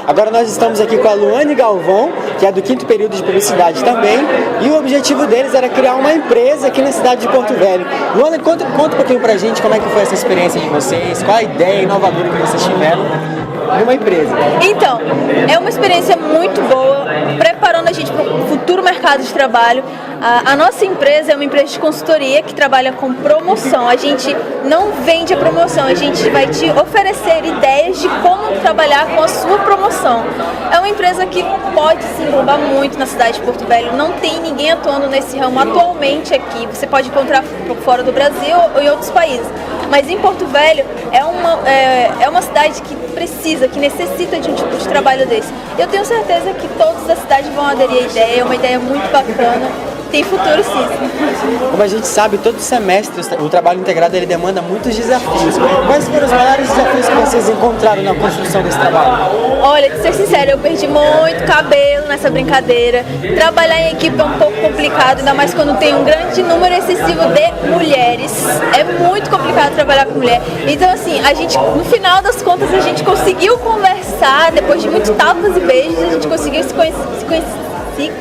Agora nós estamos aqui com a Luane Galvão, que é do 5º período de publicidade também, e o objetivo deles era criar uma empresa aqui na cidade de Porto Velho. Luane, conta um pouquinho pra gente como é que foi essa experiência de vocês, qual a ideia inovadora que vocês tiveram numa empresa. Então, é uma experiência muito boa, preparando a gente para o futuro mercado de trabalho. A nossa empresa é uma empresa de consultoria que trabalha com promoção. A gente não vende a promoção, a gente vai te oferecer ideias de como trabalhar com a sua promoção. É uma empresa que pode se englobar muito na cidade de Porto Velho. Não tem ninguém atuando nesse ramo atualmente aqui. Você pode encontrar por fora do Brasil ou em outros países. Mas em Porto Velho é uma cidade que precisa, que necessita de um tipo de trabalho desse. Eu tenho certeza que todos da cidade vão aderir à ideia, é uma ideia muito bacana. Tem futuro, sim. Como a gente sabe, todo semestre o trabalho integrado ele demanda muitos desafios. Quais foram os maiores desafios que vocês encontraram na construção desse trabalho? Olha, de ser sincera, eu perdi muito cabelo nessa brincadeira. Trabalhar em equipe é um pouco complicado, ainda mais quando tem um grande número excessivo de mulheres. É muito complicado trabalhar com mulher. Então, assim, no final das contas, a gente conseguiu conversar, depois de muitos tapas e beijos, a gente conseguiu se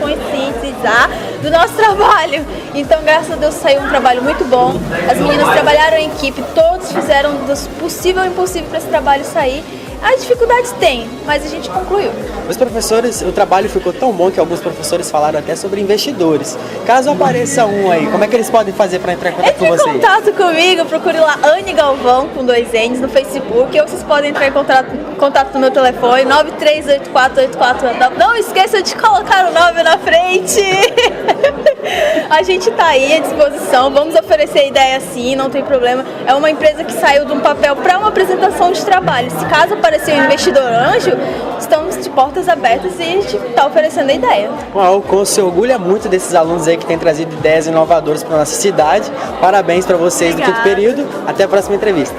conscientizar do nosso trabalho. Então, graças a Deus, saiu um trabalho muito bom. As meninas trabalharam em equipe, todos fizeram do possível e impossível para esse trabalho sair. As dificuldades tem, mas a gente concluiu. Os professores, o trabalho ficou tão bom que alguns professores falaram até sobre investidores. Caso apareça um aí, como é que eles podem fazer para entrar em contato com vocês? Entre em contato comigo, procure lá Anne Galvão, com 2 N's, no Facebook, ou vocês podem entrar em contato no meu telefone, 938484. Não esqueça de colocar o 9 na frente. A gente tá aí à disposição, vamos oferecer ideia sim, não tem problema. É uma empresa que saiu de um papel para uma apresentação de trabalho. Se caso aparecer um investidor anjo, estamos de portas abertas e a gente está oferecendo a ideia. Uau, se orgulha muito desses alunos aí que têm trazido ideias inovadoras para nossa cidade. Parabéns para vocês. Obrigada. Do 5º período. Até a próxima entrevista.